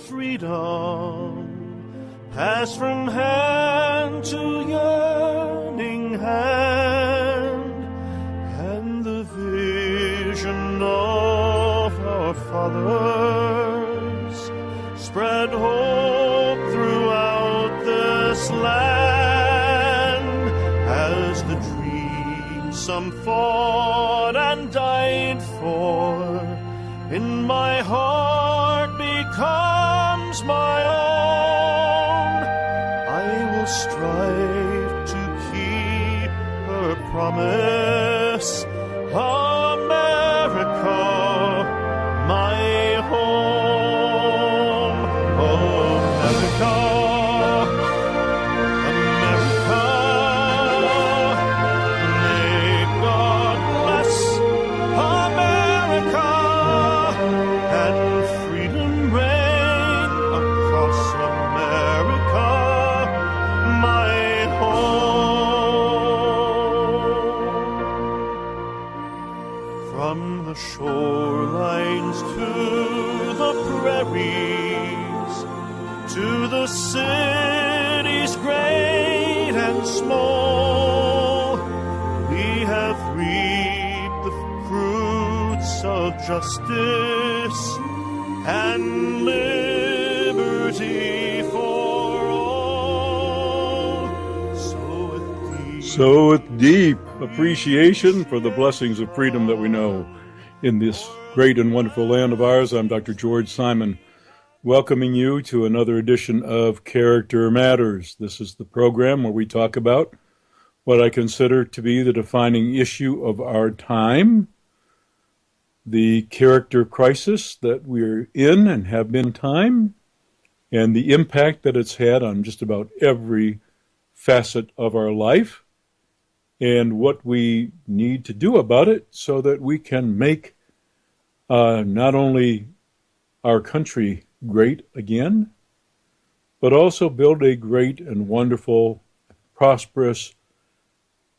freedom, pass from hand to yearning hand, and the vision of our fathers spread hope throughout this land, as the dreams some fought and died for in my heart becomes my own. I will strive to keep her promise, America, my home. America, America, may God bless America, and freedom reign across America, my home. From the shorelines to the prairies, to the cities great and small, we have reaped the fruits of justice and liberty for all. So with deep appreciation for the blessings of freedom that we know in this great and wonderful land of ours, I'm Dr. George Simon, welcoming you to another edition of Character Matters. This is the program where we talk about what I consider to be the defining issue of our time, the character crisis that we're in and have been time, and the impact that it's had on just about every facet of our life, and what we need to do about it so that we can make not only our country great again, but also build a great and wonderful, prosperous,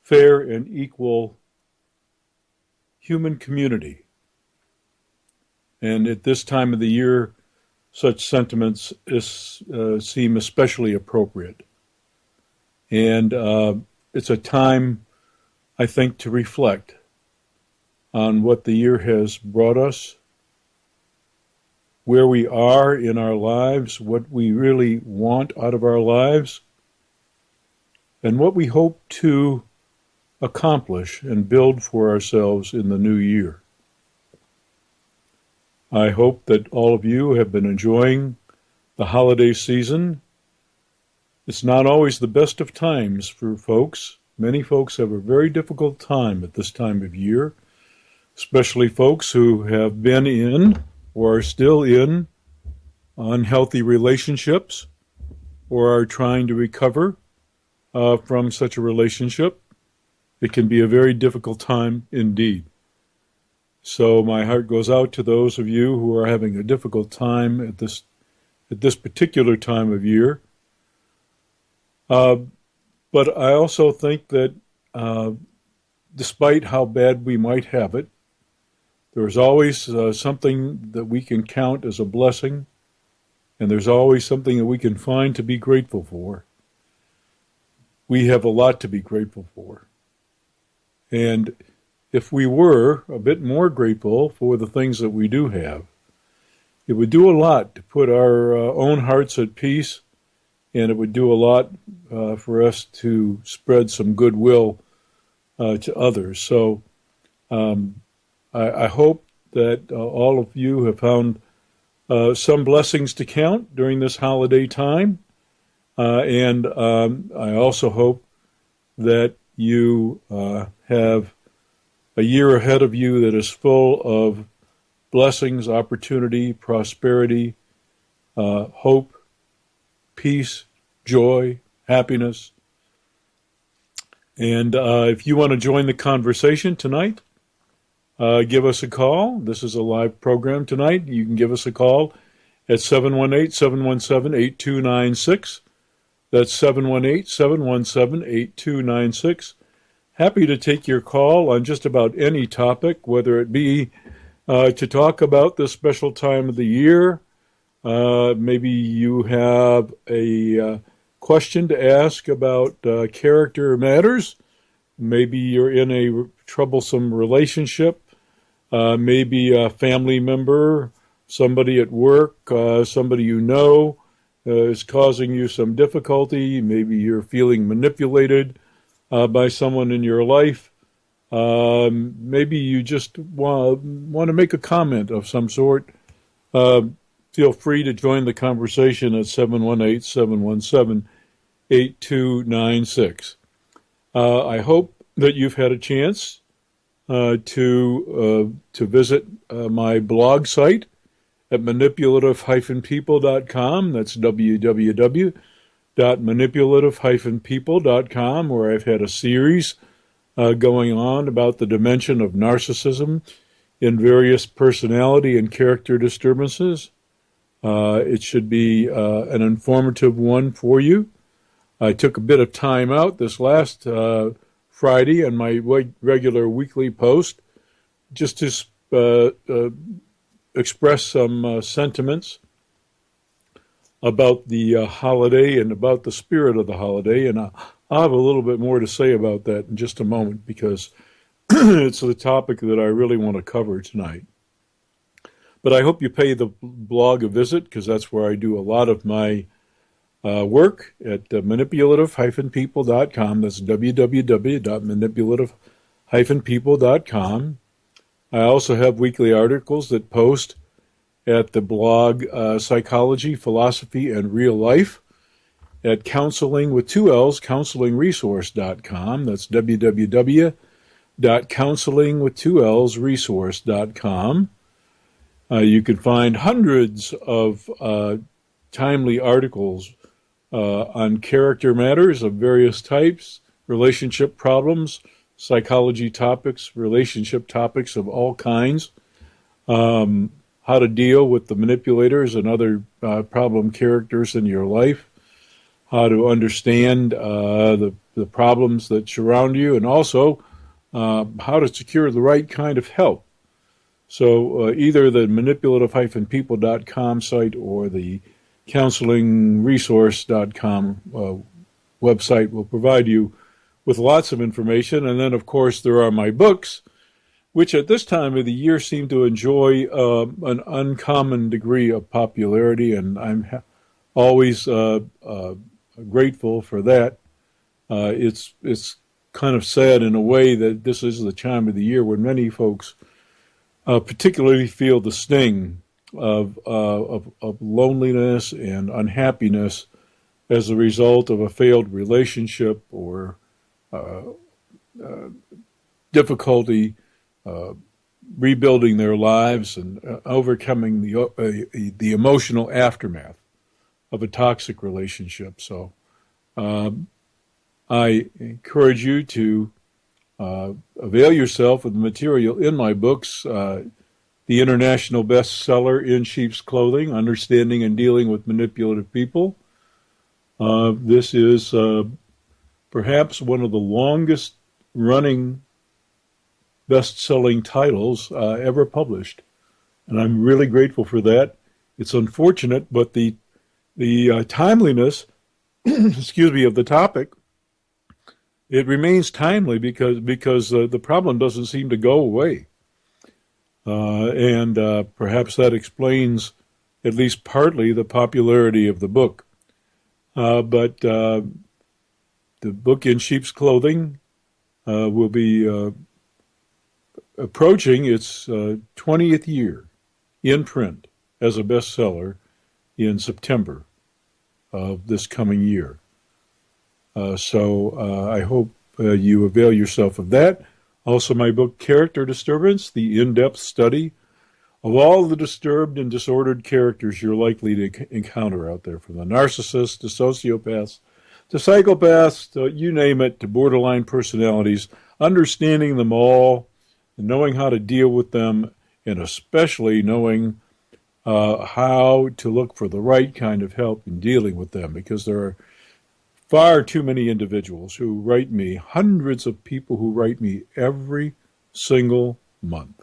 fair and equal human community. And at this time of the year, such sentiments seem especially appropriate. And it's a time, I think, to reflect on what the year has brought us, where we are in our lives, what we really want out of our lives, and what we hope to accomplish and build for ourselves in the new year. I hope that all of you have been enjoying the holiday season. It's not always the best of times for folks. Many folks have a very difficult time at this time of year, especially folks who have been in or are still in unhealthy relationships or are trying to recover from such a relationship. It can be a very difficult time indeed. So my heart goes out to those of you who are having a difficult time at this particular time of year. But I also think that despite how bad we might have it, there's always something that we can count as a blessing, and there's always something that we can find to be grateful for. We have a lot to be grateful for. And if we were a bit more grateful for the things that we do have, it would do a lot to put our own hearts at peace, and it would do a lot for us to spread some goodwill to others. So I hope that all of you have found some blessings to count during this holiday time. And I also hope that you have a year ahead of you that is full of blessings, opportunity, prosperity, hope, peace, joy, happiness. And if you want to join the conversation tonight, give us a call. This is a live program tonight. You can give us a call at 718-717-8296. That's 718-717-8296. Happy to take your call on just about any topic, whether it be to talk about this special time of the year, Maybe you have a question to ask about character matters. Maybe you're in a troublesome relationship. Maybe a family member, somebody at work, somebody you know is causing you some difficulty. Maybe you're feeling manipulated by someone in your life. Maybe you just want to make a comment of some sort. Feel free to join the conversation at 718-717-8296. I hope that you've had a chance to visit my blog site at manipulative-people.com. That's www.manipulative-people.com, where I've had a series going on about the dimension of narcissism in various personality and character disturbances. It should be an informative one for you. I took a bit of time out this last Friday on my regular weekly post just to express some sentiments about the holiday and about the spirit of the holiday. And I'll have a little bit more to say about that in just a moment, because it's the topic that I really want to cover tonight. But I hope you pay the blog a visit, because that's where I do a lot of my work at manipulative-people.com. That's www.manipulative-people.com. I also have weekly articles that post at the blog Psychology, Philosophy, and Real Life at Counseling with two L's, counselingresource.com. That's www.counselingwith2lsresource.com. You can find hundreds of timely articles on character matters of various types, relationship problems, psychology topics, relationship topics of all kinds, how to deal with the manipulators and other problem characters in your life, how to understand the problems that surround you, and also how to secure the right kind of help. So either the manipulative-people.com site or the counselingresource.com website will provide you with lots of information. And then, of course, there are my books, which at this time of the year seem to enjoy an uncommon degree of popularity, and I'm always grateful for that. It's kind of sad in a way that this is the time of the year when many folks particularly feel the sting of loneliness and unhappiness as a result of a failed relationship or difficulty rebuilding their lives and overcoming the emotional aftermath of a toxic relationship. So I encourage you to avail yourself of the material in my books, the international bestseller In Sheep's Clothing, Understanding and Dealing with Manipulative People. This is perhaps one of the longest running best-selling titles ever published, and I'm really grateful for that. It's unfortunate, but the timeliness, excuse me, of the topic, it remains timely because the problem doesn't seem to go away, and perhaps that explains at least partly the popularity of the book. But the book In Sheep's Clothing will be approaching its 20th year in print as a bestseller in September of this coming year. So I hope you avail yourself of that. Also, my book, Character Disturbance, the in-depth study of all the disturbed and disordered characters you're likely to encounter out there, from the narcissists to sociopaths to psychopaths, to you name it, to borderline personalities, understanding them all, and knowing how to deal with them, and especially knowing how to look for the right kind of help in dealing with them, because there are far too many individuals who write me, hundreds of people who write me every single month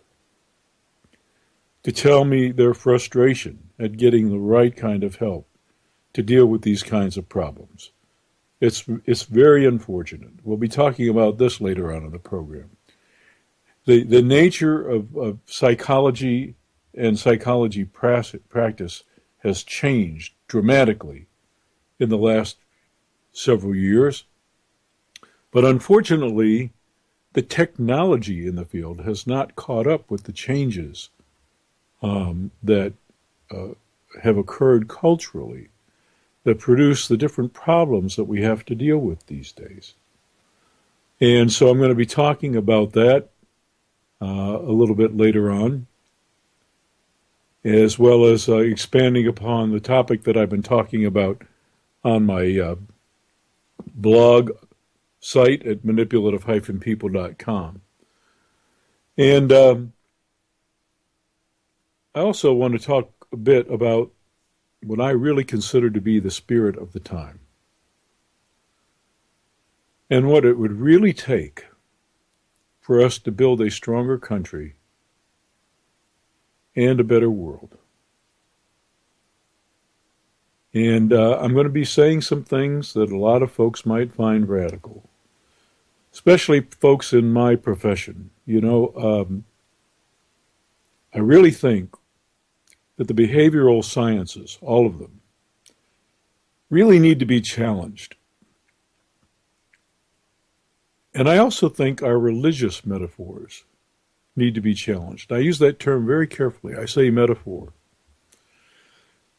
to tell me their frustration at getting the right kind of help to deal with these kinds of problems. It's very unfortunate. We'll be talking about this later on in the program. The nature of psychology and psychology practice has changed dramatically in the last several years. But unfortunately, the technology in the field has not caught up with the changes that have occurred culturally that produce the different problems that we have to deal with these days. And so I'm going to be talking about that a little bit later on, as well as expanding upon the topic that I've been talking about on my blog site at manipulative-people.com. And I also want to talk a bit about what I really consider to be the spirit of the time, and what it would really take for us to build a stronger country and a better world. And I'm going to be saying some things that a lot of folks might find radical, especially folks in my profession. You know, I really think that the behavioral sciences, all of them, really need to be challenged. And I also think our religious metaphors need to be challenged. I use that term very carefully. I say metaphor.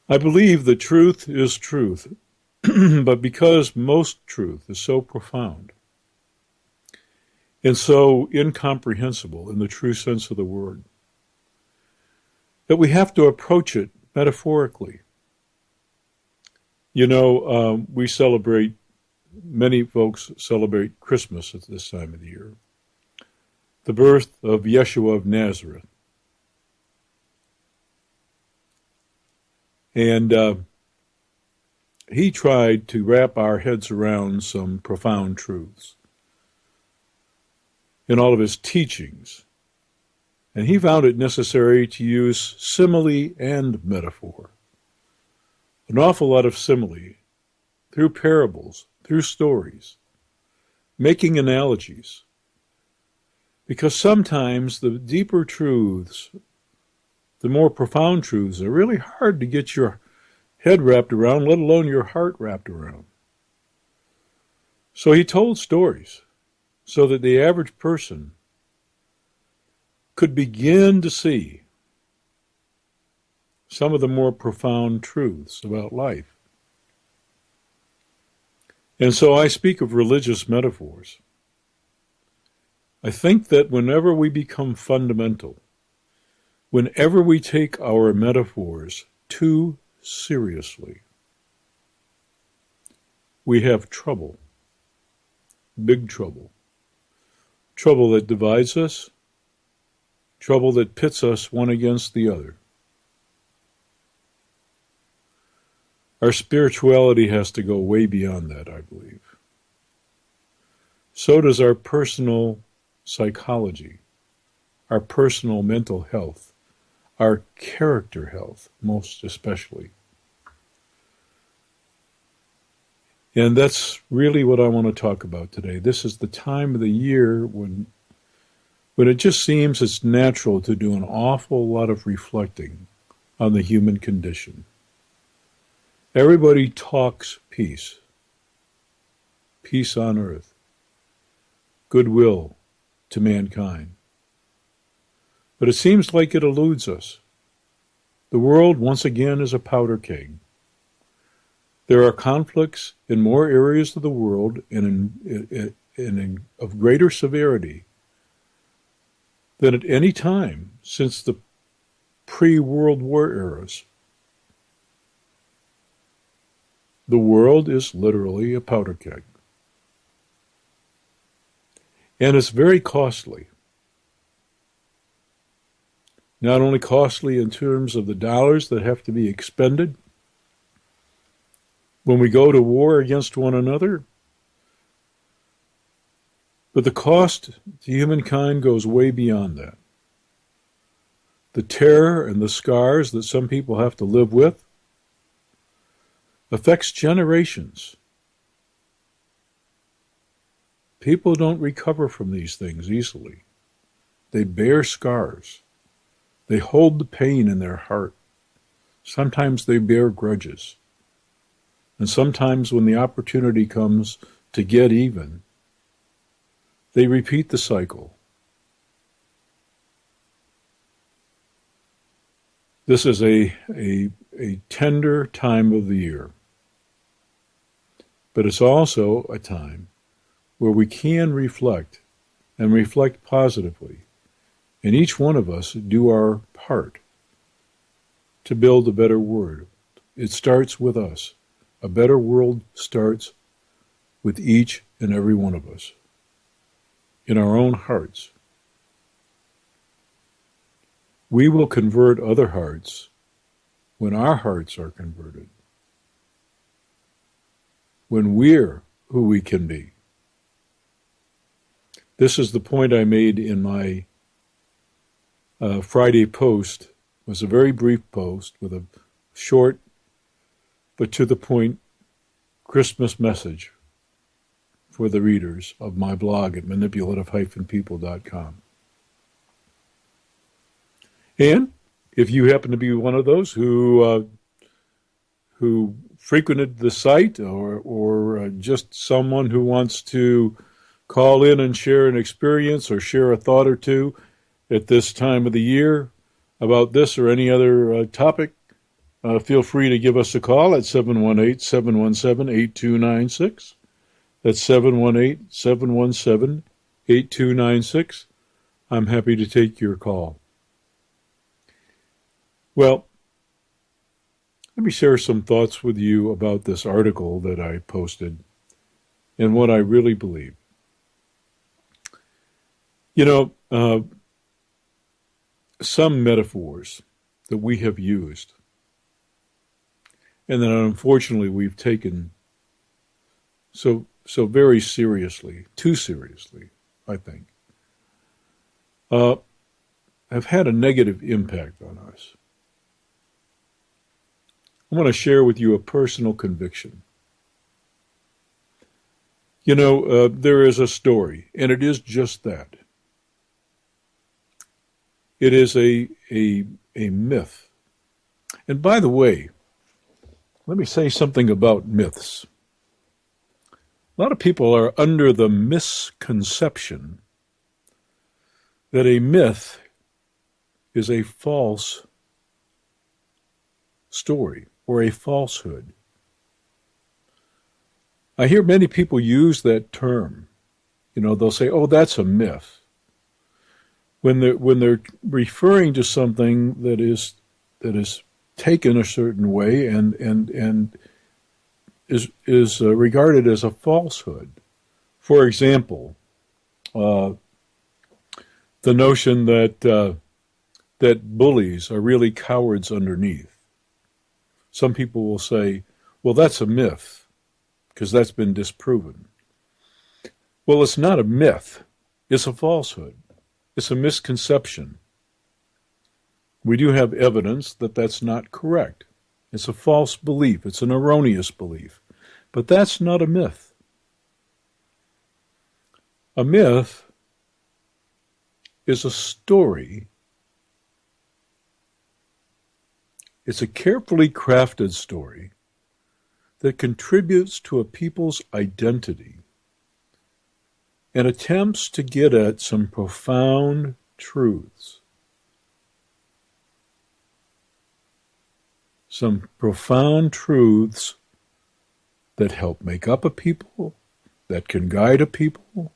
I believe that truth is truth, but because most truth is so profound and so incomprehensible in the true sense of the word, that we have to approach it metaphorically. You know, many folks celebrate Christmas at this time of the year, the birth of Yeshua of Nazareth. And he tried to wrap our heads around some profound truths in all of his teachings. And he found it necessary to use simile and metaphor. An awful lot of simile, through parables, through stories, making analogies. Because sometimes the deeper truths, the more profound truths, are really hard to get your head wrapped around, let alone your heart wrapped around. So he told stories so that the average person could begin to see some of the more profound truths about life. And so I speak of religious metaphors. I think that whenever we become fundamental, whenever we take our metaphors too seriously, we have trouble, big trouble. Trouble that divides us, trouble that pits us one against the other. Our spirituality has to go way beyond that, I believe. So does our personal psychology, our personal mental health, our character health, most especially. And that's really what I want to talk about today. This is the time of the year when it just seems it's natural to do an awful lot of reflecting on the human condition. Everybody talks peace, peace on earth, goodwill to mankind. But it seems like it eludes us. The world, once again, is a powder keg. There are conflicts in more areas of the world and of greater severity than at any time since the pre-World War eras. The world is literally a powder keg. And it's very costly. Not only costly in terms of the dollars that have to be expended when we go to war against one another, but the cost to humankind goes way beyond that. the terror and the scars that some people have to live with affects generations. People don't recover from these things easily. They bear scars. They hold the pain in their heart. Sometimes they bear grudges. And sometimes when the opportunity comes to get even, they repeat the cycle. This is a tender time of the year, but it's also a time where we can reflect and reflect positively, and each one of us do our part to build a better world. It starts with us. A better world starts with each and every one of us, in our own hearts. We will convert other hearts when our hearts are converted, when we're who we can be. This is the point I made in my Friday post. It was a very brief post with a short but to the point Christmas message for the readers of my blog at manipulative-people.com. And if you happen to be one of those who frequented the site, or just someone who wants to call in and share an experience or share a thought or two at this time of the year about this or any other topic, feel free to give us a call at 718-717-8296. That's 718-717-8296. I'm happy to take your call. Well, let me share some thoughts with you about this article that I posted and what I really believe. You know, some metaphors that we have used and that unfortunately we've taken so very seriously, too seriously, I think, have had a negative impact on us. I want to share with you a personal conviction. You know, there is a story, and it is just that. It is a myth. And by the way, let me say something about myths. A lot of people are under the misconception that a myth is a false story or a falsehood. I hear many people use that term. You know, they'll say, "Oh, that's a myth," when they're referring to something that is taken a certain way and is regarded as a falsehood. For example, the notion that bullies are really cowards underneath. Some people will say, "Well, that's a myth, because that's been disproven." Well, it's not a myth. It's a falsehood. It's a misconception. We do have evidence that that's not correct. It's a false belief. It's an erroneous belief. But that's not a myth. A myth is a story. It's a carefully crafted story that contributes to a people's identity and attempts to get at some profound truths. Some profound truths that help make up a people, that can guide a people,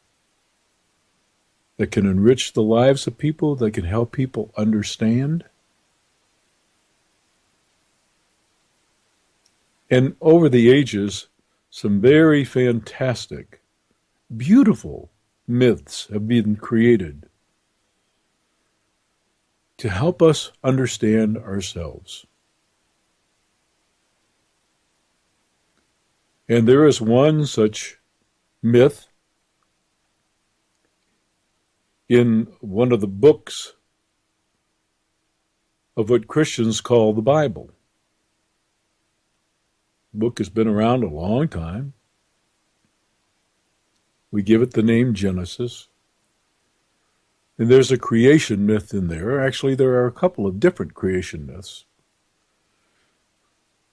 that can enrich the lives of people, that can help people understand. And over the ages, some very fantastic, beautiful myths have been created to help us understand ourselves. And there is one such myth in one of the books of what Christians call the Bible. The book has been around a long time. We give it the name Genesis. And there's a creation myth in there. Actually, there are a couple of different creation myths.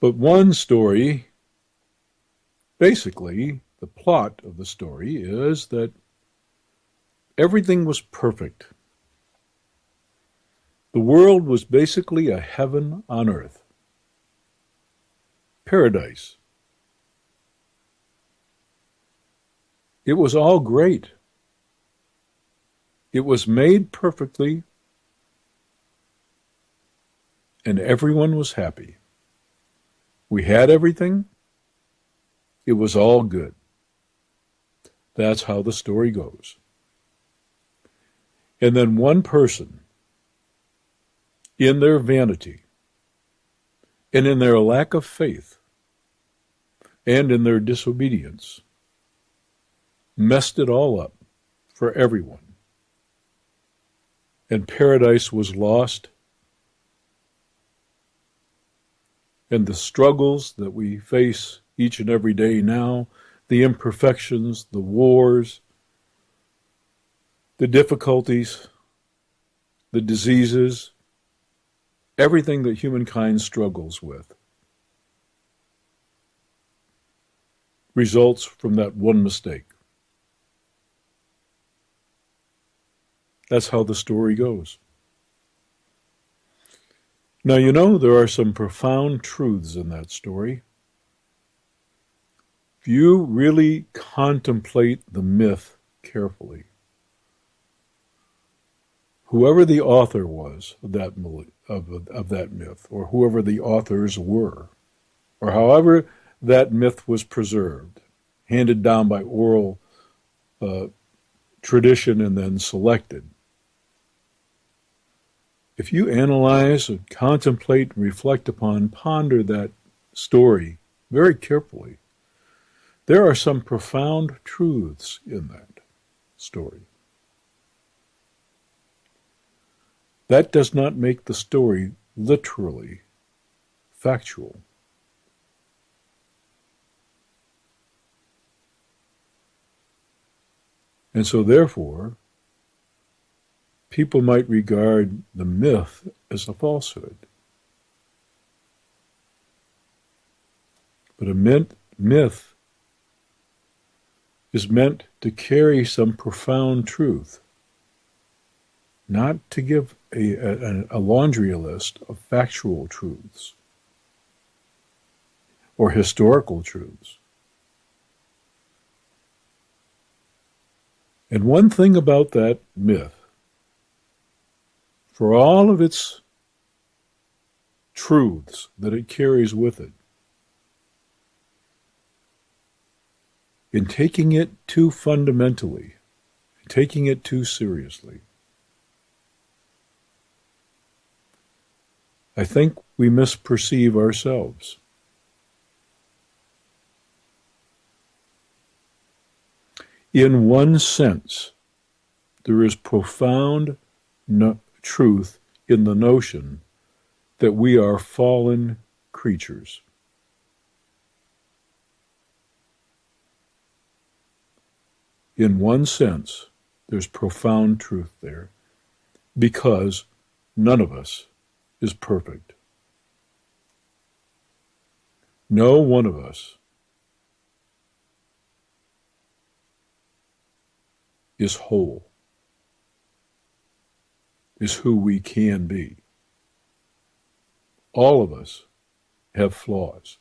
But one story, basically, the plot of the story is that everything was perfect. The world was basically a heaven on earth. Paradise. It was all great. It was made perfectly, and everyone was happy. We had everything. It was all good. That's how the story goes. And then one person, in their vanity, and in their lack of faith, and in their disobedience, messed it all up for everyone. And paradise was lost. And the struggles that we face each and every day now, the imperfections, the wars, the difficulties, the diseases, everything that humankind struggles with results from that one mistake. That's how the story goes. Now, you know, there are some profound truths in that story. If you really contemplate the myth carefully, whoever the author was of that myth, or whoever the authors were, or however that myth was preserved, handed down by oral tradition and then selected, if you analyze and contemplate and reflect upon, ponder that story very carefully, there are some profound truths in that story. That does not make the story literally factual. And so therefore, people might regard the myth as a falsehood. But a myth is meant to carry some profound truth, not to give a laundry list of factual truths or historical truths. And one thing about that myth, for all of its truths that it carries with it, in taking it too fundamentally, taking it too seriously, I think we misperceive ourselves. In one sense, there is profound truth in the notion that we are fallen creatures. In one sense, there's profound truth there, because none of us is perfect. No one of us is whole, is who we can be. All of us have flaws.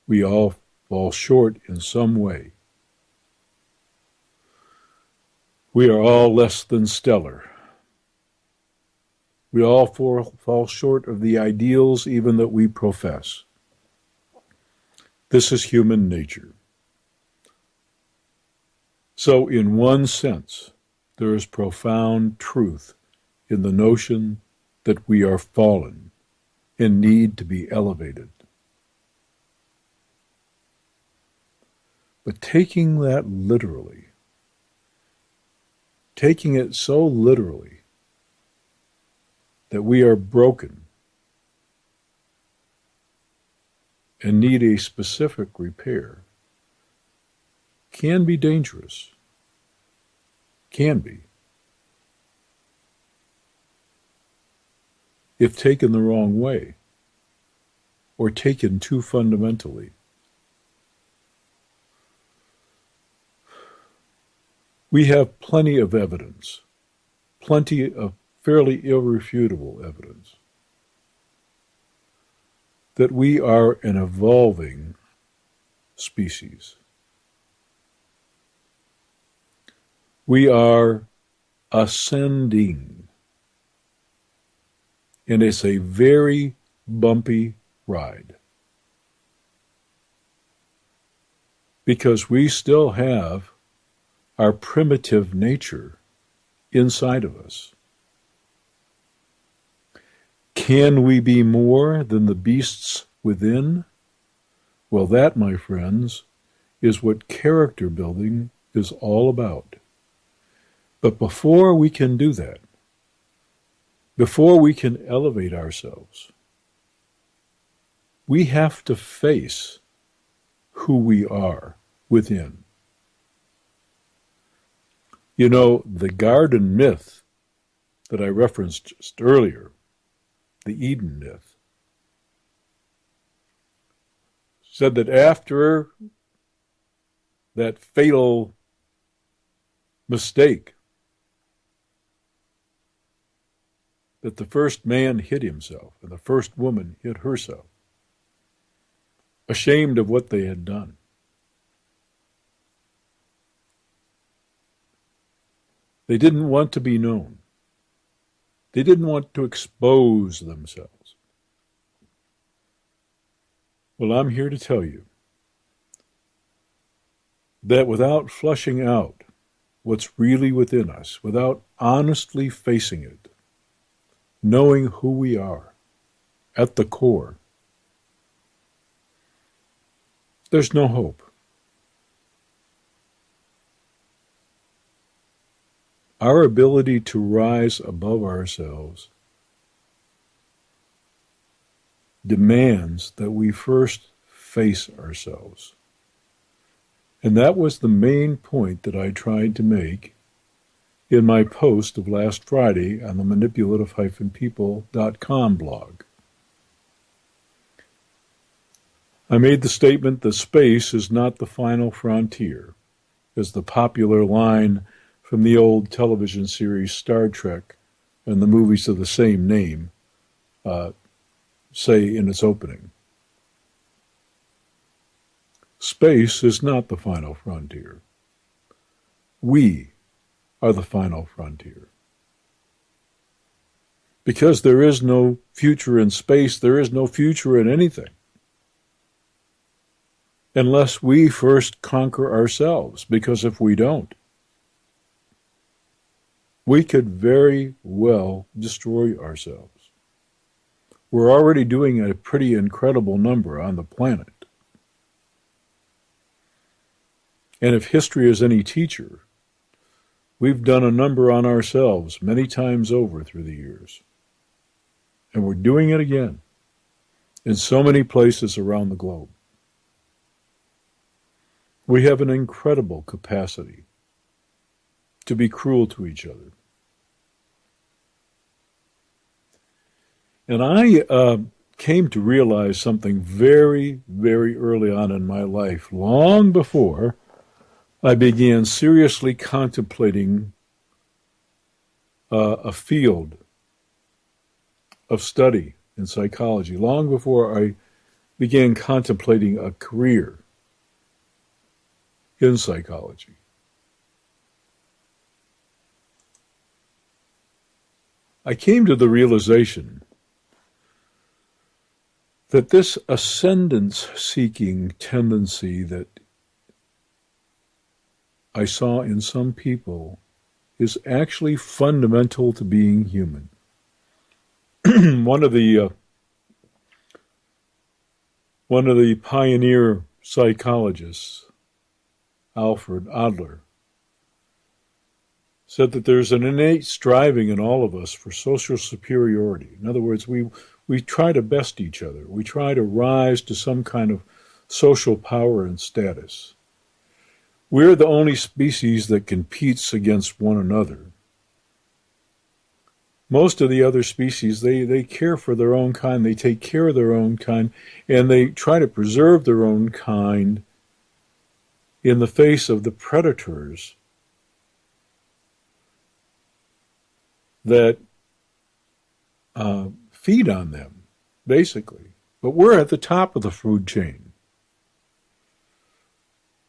We all fall short in some way. We are all less than stellar. We all fall short of the ideals even that we profess. This is human nature. So in one sense, there is profound truth in the notion that we are fallen and need to be elevated. But taking that literally, taking it so literally that we are broken and need a specific repair can be dangerous. Can be. If taken the wrong way or taken too fundamentally. We have plenty of evidence, plenty of fairly irrefutable evidence, that we are an evolving species. We are ascending. And it's a very bumpy ride. Because we still have our primitive nature inside of us. Can we be more than the beasts within? Well, that, my friends, is what character building is all about. But before we can do that, before we can elevate ourselves, we have to face who we are within. You know, the garden myth that I referenced just earlier, the Eden myth, said that after that fatal mistake, that the first man hid himself and the first woman hid herself, ashamed of what they had done. They didn't want to be known. They didn't want to expose themselves. Well, I'm here to tell you that without flushing out what's really within us, without honestly facing it, knowing who we are at the core, there's no hope. Our ability to rise above ourselves demands that we first face ourselves. And that was the main point that I tried to make in my post of last Friday on the manipulative-people.com blog. I made the statement that space is not the final frontier, as the popular line from the old television series Star Trek and the movies of the same name say in its opening. Space is not the final frontier. We are the final frontier. Because there is no future in space, there is no future in anything, unless we first conquer ourselves. Because if we don't, we could very well destroy ourselves. We're already doing a pretty incredible number on the planet. And if history is any teacher, we've done a number on ourselves many times over through the years. And we're doing it again in so many places around the globe. We have an incredible capacity to be cruel to each other. And I came to realize something very, very early on in my life, long before I began seriously contemplating a field of study in psychology, long before I began contemplating a career in psychology. I came to the realization that this ascendance-seeking tendency that I saw in some people is actually fundamental to being human. One of the pioneer psychologists, Alfred Adler, said that there's an innate striving in all of us for social superiority. In other words, we try to best each other. We try to rise to some kind of social power and status. We're the only species that competes against one another. Most of the other species, they care for their own kind, they take care of their own kind, and they try to preserve their own kind in the face of the predators that feed on them, basically. But we're at the top of the food chain.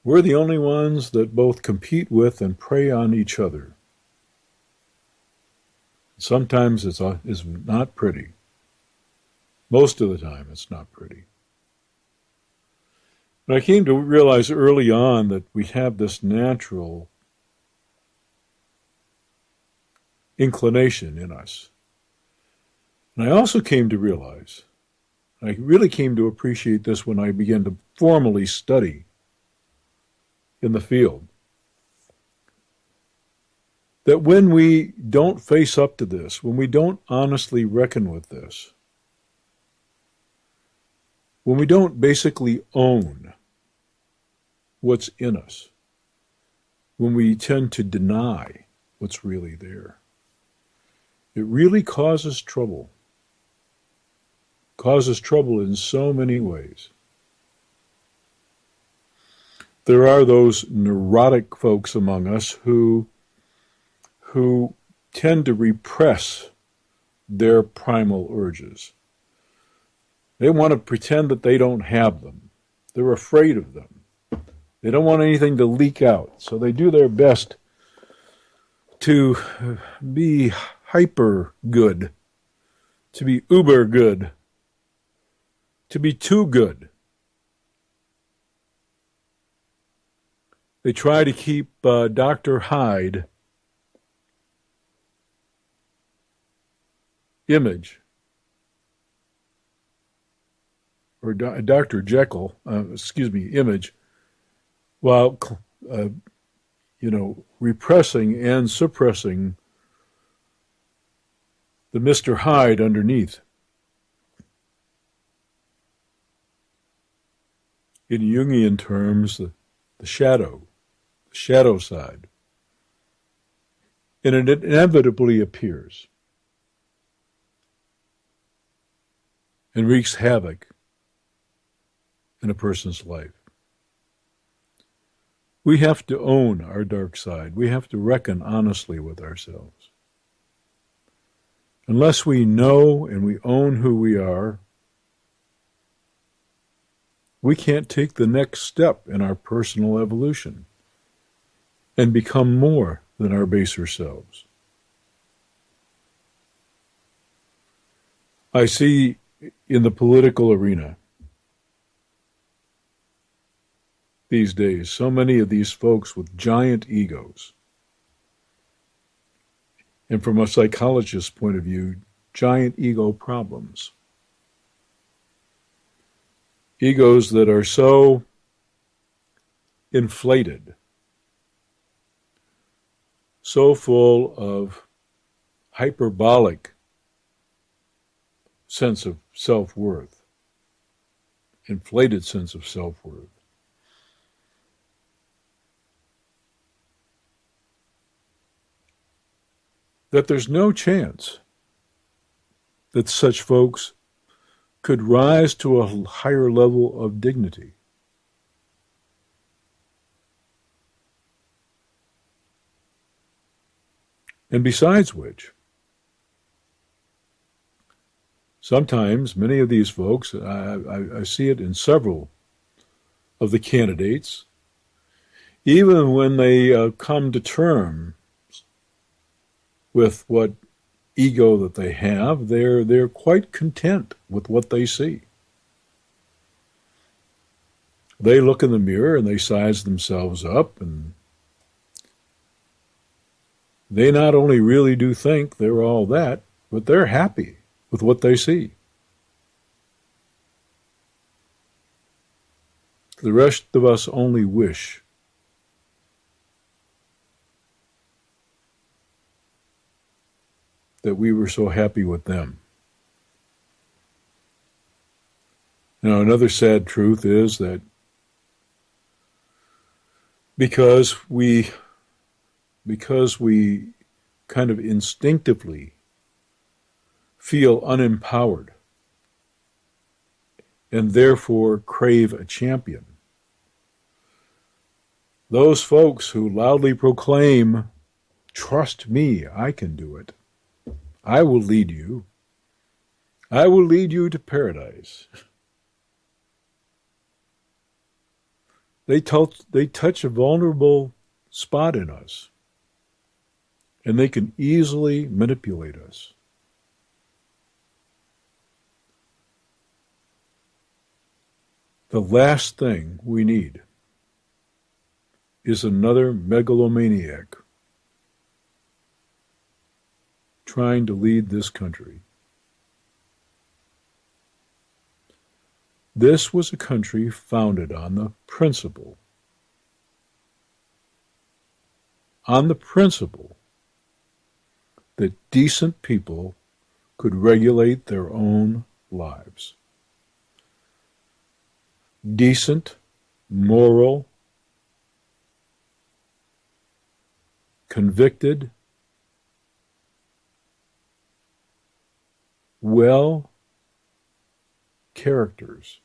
We're the only ones that both compete with and prey on each other. Sometimes it's not pretty. Most of the time, it's not pretty. But I came to realize early on that we have this natural inclination in us. And I also came to realize, I really came to appreciate this when I began to formally study in the field, that when we don't face up to this, when we don't honestly reckon with this, when we don't basically own what's in us, when we tend to deny what's really there, it really causes trouble. Causes trouble in so many ways. There are those neurotic folks among us who tend to repress their primal urges. They want to pretend that they don't have them. They're afraid of them. They don't want anything to leak out, so they do their best to be hyper good, to be uber good, to be too good. They try to keep Dr. Hyde image, or Dr. Jekyll, image, while, repressing and suppressing the Mr. Hyde underneath. In Jungian terms, the shadow side. And it inevitably appears and wreaks havoc in a person's life. We have to own our dark side. We have to reckon honestly with ourselves. Unless we know and we own who we are, we can't take the next step in our personal evolution and become more than our baser selves. I see in the political arena these days so many of these folks with giant egos. And from a psychologist's point of view, giant ego problems. Egos that are so inflated, so full of hyperbolic sense of self-worth, inflated sense of self-worth, that there's no chance that such folks could rise to a higher level of dignity. And besides which, sometimes many of these folks, I see it in several of the candidates, even when they come to terms with what ego that they have, they're quite content with what they see. They look in the mirror and they size themselves up, and they not only really do think they're all that, but they're happy with what they see. The rest of us only wish that we were so happy with them. Now, another sad truth is that because we kind of instinctively feel unempowered and therefore crave a champion, those folks who loudly proclaim, "Trust me, I can do it. I will lead you. I will lead you to paradise." They touch a vulnerable spot in us, and they can easily manipulate us. The last thing we need is another megalomaniac trying to lead this country. This was a country founded on the principle that decent people could regulate their own lives. Decent, moral, convicted, well characters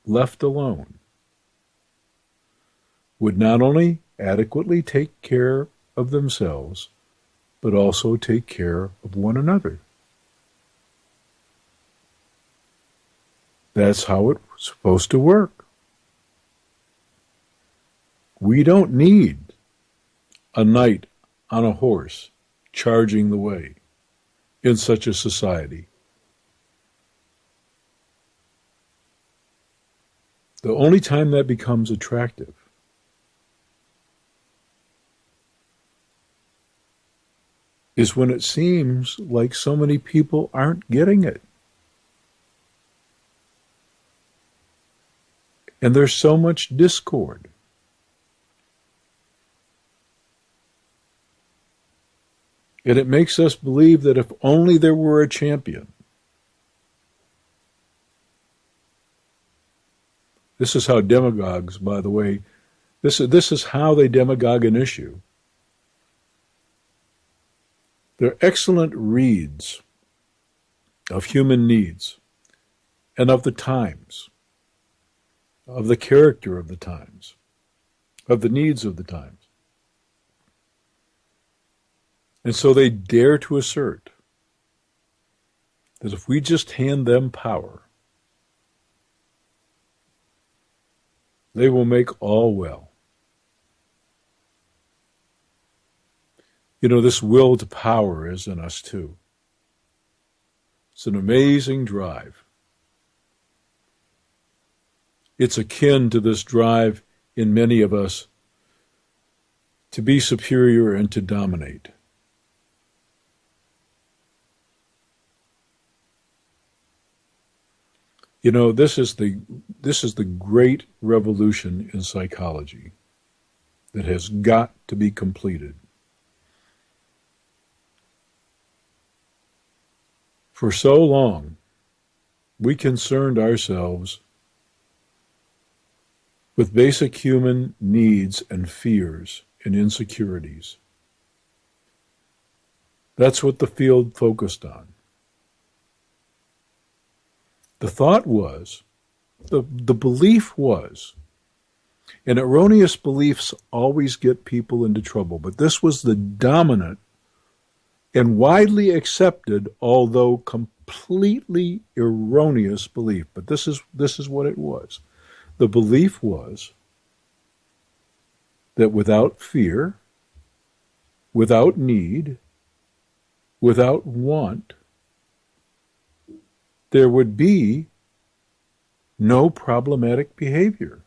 left alone would not only adequately take care of themselves, but also take care of one another. That's how it's supposed to work. We don't need a knight on a horse charging the way in such a society. The only time that becomes attractive is when it seems like so many people aren't getting it. And there's so much discord. And it makes us believe that if only there were a champion. This is how demagogues, by the way, this is how they demagogue an issue. They're excellent reads of human needs and of the times, of the character of the times, of the needs of the times. And so they dare to assert that if we just hand them power, they will make all well. You know, this will to power is in us too. It's an amazing drive. It's akin to this drive in many of us to be superior and to dominate. You know, this is the great revolution in psychology that has got to be completed. For so long, we concerned ourselves with basic human needs and fears and insecurities. That's what the field focused on. The thought was, the belief was, and erroneous beliefs always get people into trouble, but this was the dominant and widely accepted, although completely erroneous belief. But this is what it was. The belief was that without fear, without need, without want, there would be no problematic behavior.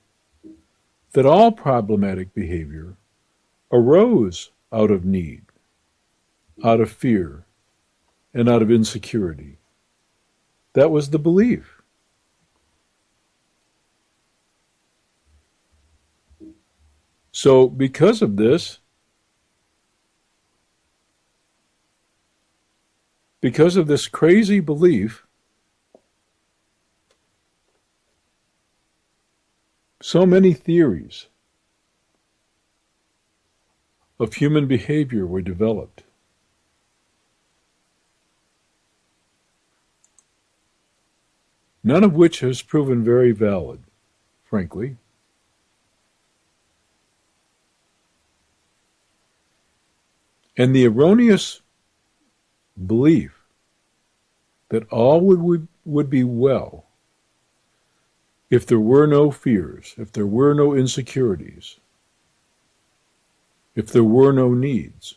That all problematic behavior arose out of need, out of fear, and out of insecurity. That was the belief. So because of this, because of this crazy belief, so many theories of human behavior were developed. None of which has proven very valid, frankly. And the erroneous belief that all would be well if there were no fears, if there were no insecurities, if there were no needs,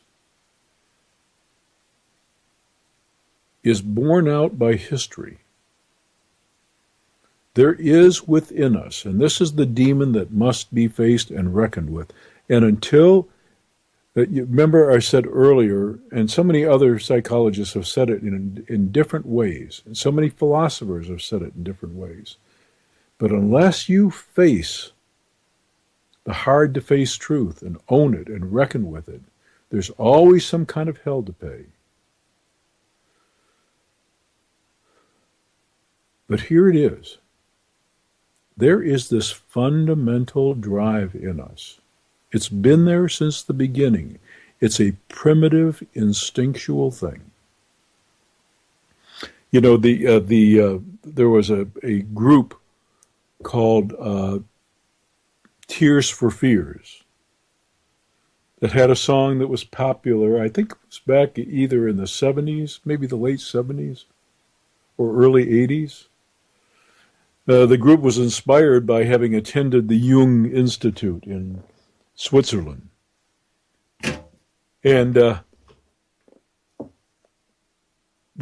is borne out by history. There is within us, and this is the demon that must be faced and reckoned with. And until, you remember I said earlier, and so many other psychologists have said it in different ways, and so many philosophers have said it in different ways. But unless you face the hard-to-face truth and own it and reckon with it, there's always some kind of hell to pay. But here it is. There is this fundamental drive in us. It's been there since the beginning. It's a primitive, instinctual thing. You know, there was a group called Tears for Fears that had a song that was popular. I think it was back either in the 70s, maybe the late 70s or early 80s. The group was inspired by having attended the Jung Institute in Switzerland. And the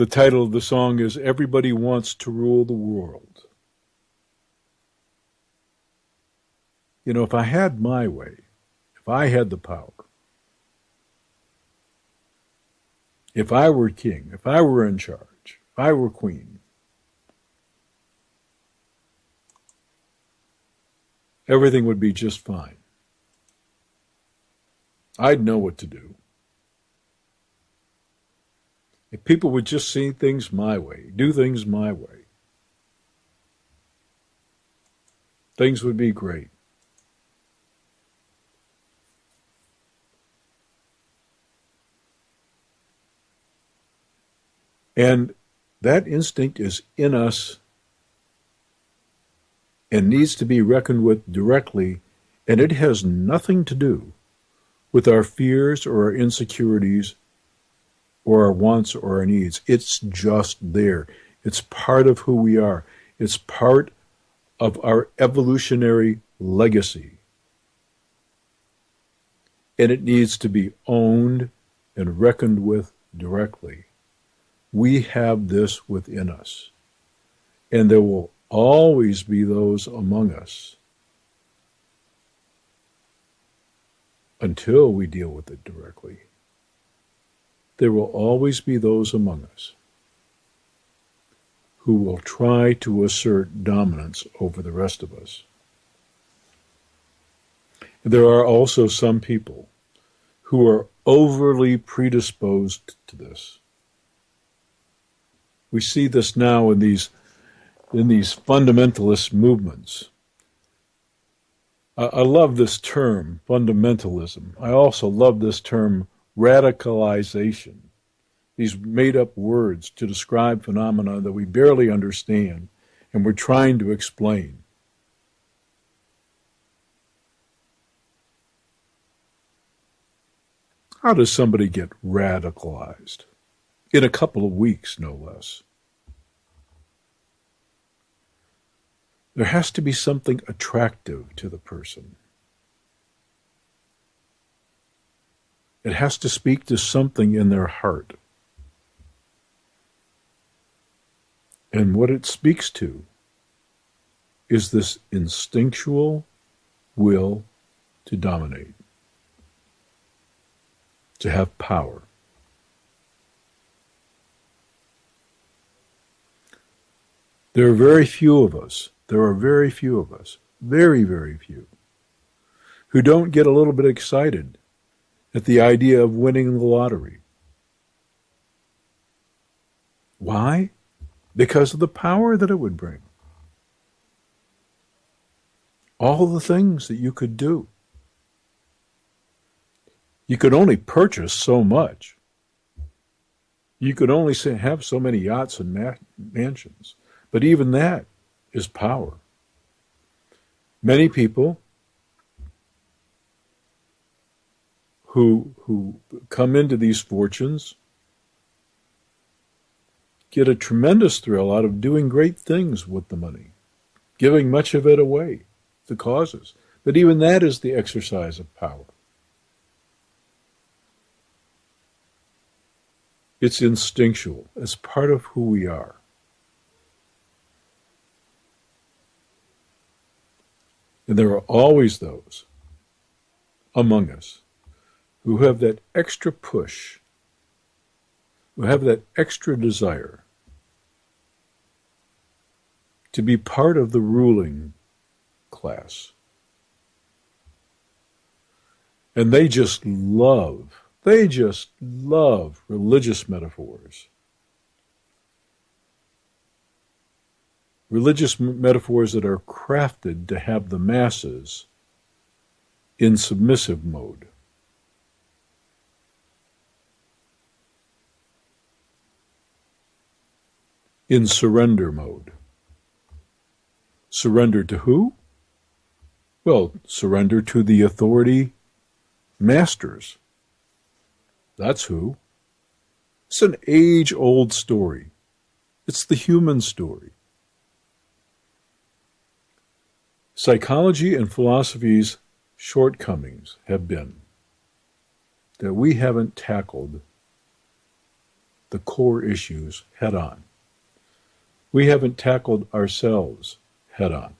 title of the song is Everybody Wants to Rule the World. You know, if I had my way, if I had the power, if I were king, if I were in charge, if I were queen, everything would be just fine. I'd know what to do. If people would just see things my way, do things my way, things would be great. And that instinct is in us and needs to be reckoned with directly, and it has nothing to do with our fears or our insecurities or our wants or our needs. It's just there. It's part of who we are. It's part of our evolutionary legacy. And it needs to be owned and reckoned with directly. We have this within us. And there will always be those among us until we deal with it directly. There will always be those among us who will try to assert dominance over the rest of us. There are also some people who are overly predisposed to this. We see this now in these fundamentalist movements. I love this term, fundamentalism. I also love this term, radicalization. These made-up words to describe phenomena that we barely understand and we're trying to explain. How does somebody get radicalized? In a couple of weeks, no less. There has to be something attractive to the person. It has to speak to something in their heart. And what it speaks to is this instinctual will to dominate, to have power. There are very few of us, very, very few, who don't get a little bit excited at the idea of winning the lottery. Why? Because of the power that it would bring. All the things that you could do. You could only purchase so much. You could only have so many yachts and mansions. But even that is power. Many people who come into these fortunes get a tremendous thrill out of doing great things with the money, giving much of it away to causes. But even that is the exercise of power. It's instinctual. It's part of who we are. And there are always those among us who have that extra push, who have that extra desire to be part of the ruling class. And they just love religious metaphors. Religious metaphors that are crafted to have the masses in submissive mode. In surrender mode. Surrender to who? Well, surrender to the authority masters. That's who. It's an age-old story. It's the human story. Psychology and philosophy's shortcomings have been that we haven't tackled the core issues head on. We haven't tackled ourselves head on.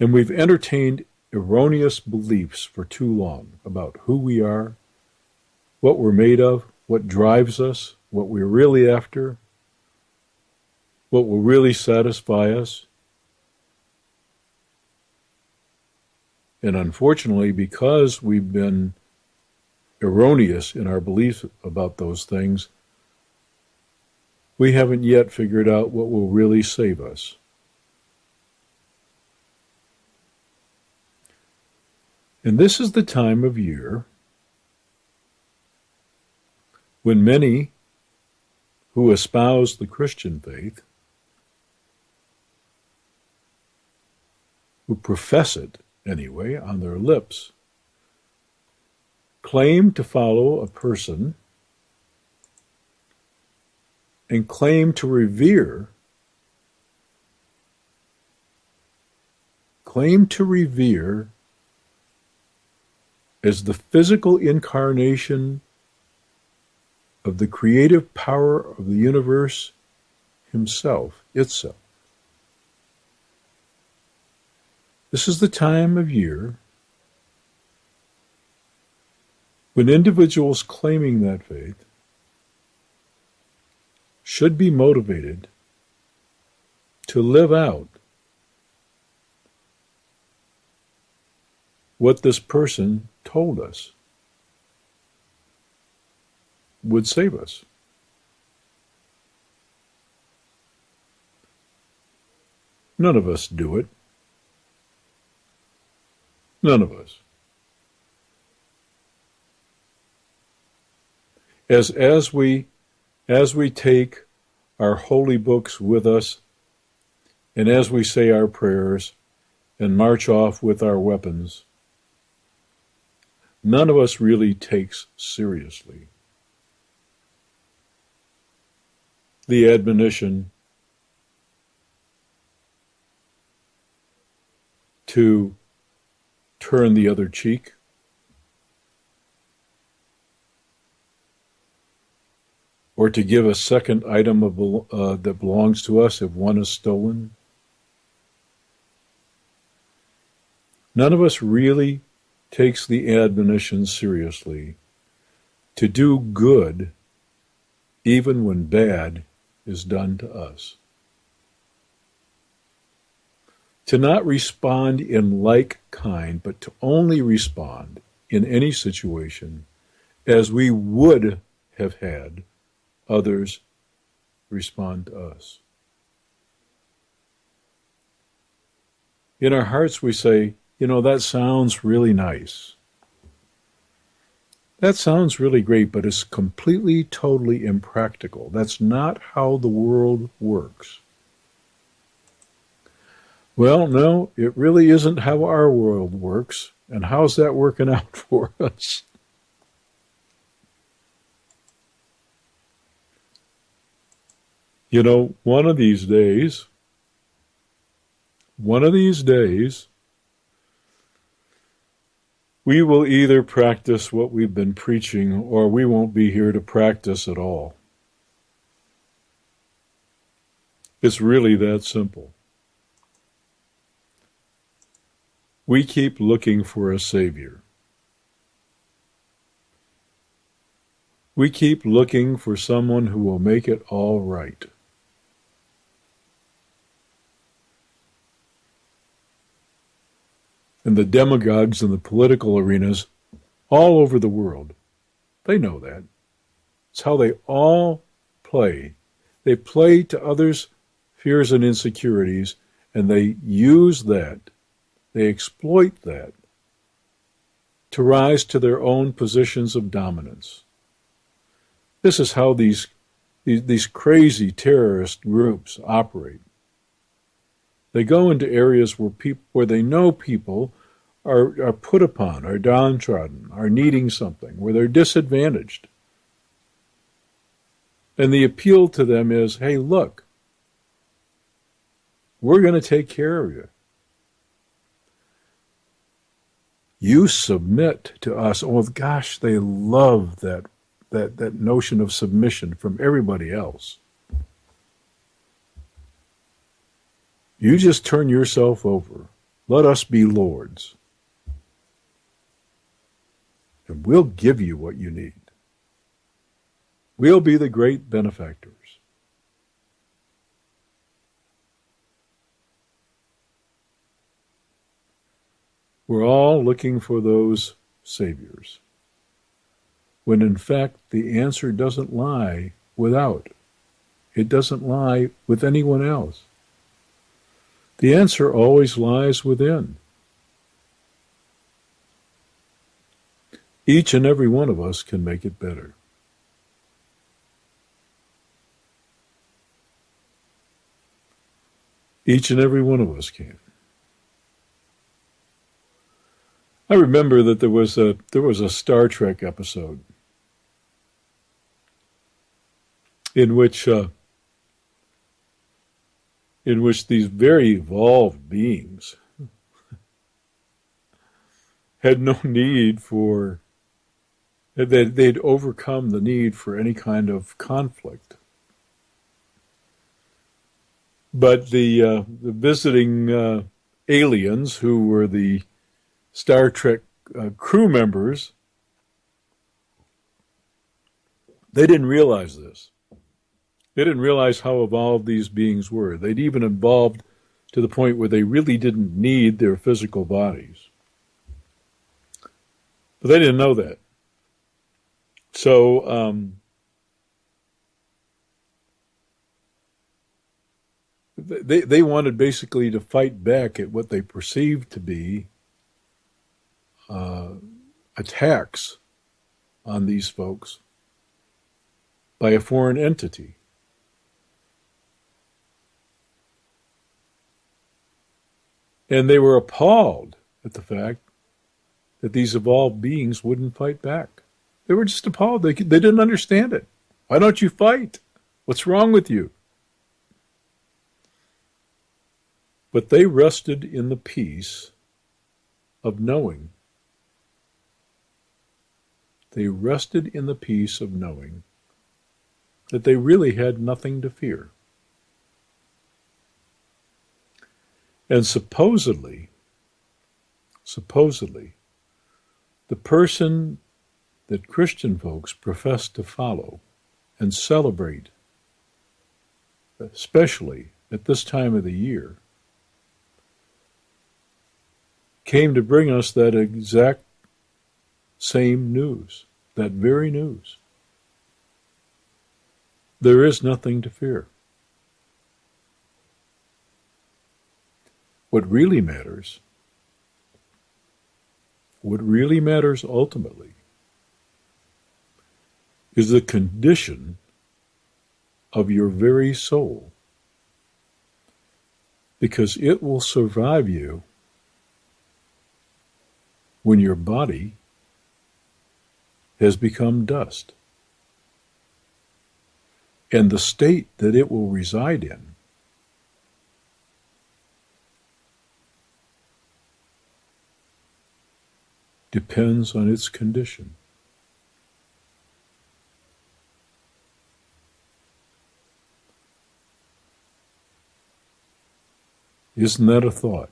And we've entertained erroneous beliefs for too long about who we are, what we're made of, what drives us, what we're really after, what will really satisfy us. And unfortunately, because we've been erroneous in our beliefs about those things, we haven't yet figured out what will really save us. And this is the time of year when many who espouse the Christian faith, who profess it anyway on their lips, claim to follow a person and claim to revere as the physical incarnation of the creative power of the universe himself, itself. This is the time of year when individuals claiming that faith should be motivated to live out what this person told us would save us. None of us do it. None of us. As we take our holy books with us, and as we say our prayers and march off with our weapons, none of us really takes seriously the admonition to turn the other cheek, or to give a second item that belongs to us if one is stolen. None of us really takes the admonition seriously to do good even when bad is done to us. To not respond in like kind, but to only respond in any situation as we would have had others respond to us. In our hearts, we say, that sounds really nice. That sounds really great, but it's completely, totally impractical. That's not how the world works. Well, no, it really isn't how our world works. And how's that working out for us? One of these days, we will either practice what we've been preaching or we won't be here to practice at all. It's really that simple. We keep looking for a Savior. We keep looking for someone who will make it all right. And the demagogues in the political arenas all over the world, they know that. It's how they all play. They play to others' fears and insecurities, and they use that. They exploit that to rise to their own positions of dominance. This is how these crazy terrorist groups operate. They go into areas where they know people are put upon, are downtrodden, are needing something, where they're disadvantaged. And the appeal to them is, hey, look, we're going to take care of you. You submit to us. Oh, gosh, they love that notion of submission from everybody else. You just turn yourself over. Let us be lords. And we'll give you what you need. We'll be the great benefactors. We're all looking for those saviors, when in fact the answer doesn't lie without. It doesn't lie with anyone else. The answer always lies within. Each and every one of us can make it better. Each and every one of us can. I remember that there was a Star Trek episode in which these very evolved beings had no need for, they'd overcome the need for any kind of conflict. But the visiting aliens, who were the Star Trek crew members, they didn't realize this. They didn't realize how evolved these beings were. They'd even evolved to the point where they really didn't need their physical bodies. But they didn't know that. So they wanted basically to fight back at what they perceived to be attacks on these folks by a foreign entity. And they were appalled at the fact that these evolved beings wouldn't fight back. They were just appalled. They didn't understand it. Why don't you fight? What's wrong with you? But they rested in the peace of knowing. They rested in the peace of knowing that they really had nothing to fear. And supposedly, the person that Christian folks profess to follow and celebrate, especially at this time of the year, came to bring us that exact same news, that very news. there is nothing to fear. What really matters ultimately is the condition of your very soul, because it will survive you when your body has become dust. And the state that it will reside in depends on its condition. Isn't that a thought?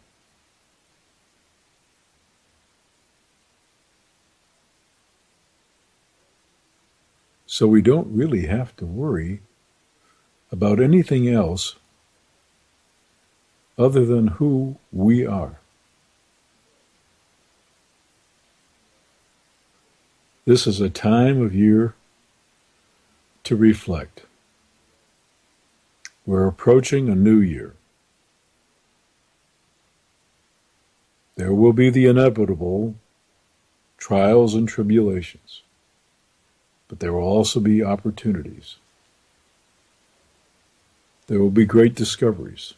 So we don't really have to worry about anything else other than who we are. This is a time of year to reflect. We're approaching a new year. There will be the inevitable trials and tribulations, but there will also be opportunities. There will be great discoveries.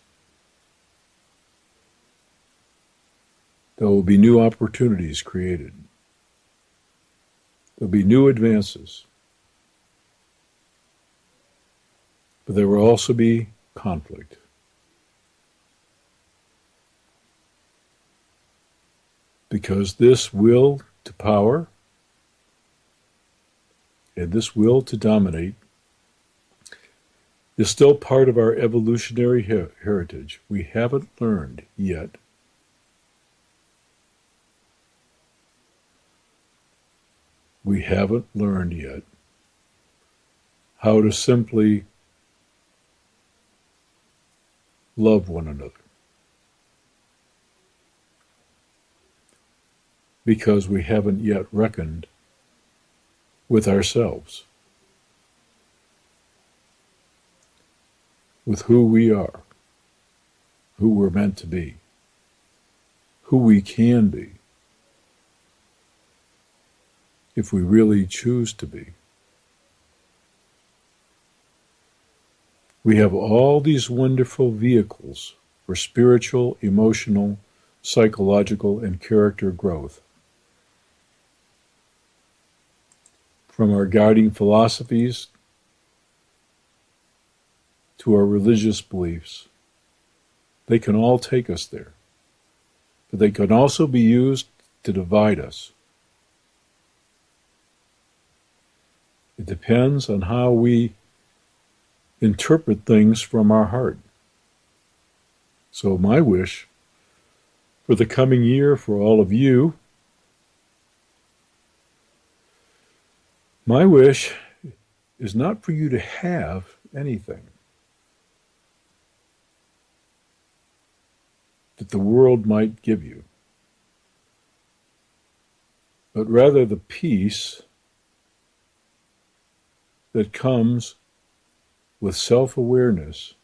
There will be new opportunities created. There will be new advances. But there will also be conflict. Because this will to power and this will to dominate is still part of our evolutionary heritage. We haven't learned yet how to simply love one another. Because we haven't yet reckoned with ourselves, with who we are, who we're meant to be, who we can be, if we really choose to be. We have all these wonderful vehicles for spiritual, emotional, psychological, and character growth. From our guiding philosophies to our religious beliefs, they can all take us there. But they can also be used to divide us. It depends on how we interpret things from our heart. So my wish for the coming year for all of you, my wish is not for you to have anything that the world might give you, but rather the peace that comes with self-awareness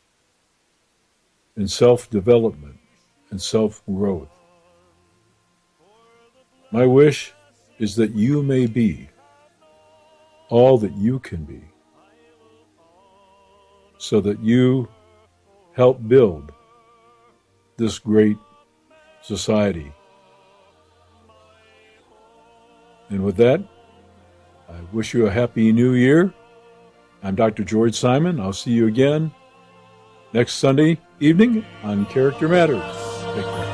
and self-development and self-growth. My wish is that you may be all that you can be, so that you help build this great society. And with that, I wish you a happy new year. I'm Dr. George Simon. I'll see you again next Sunday evening on Character Matters. Take care.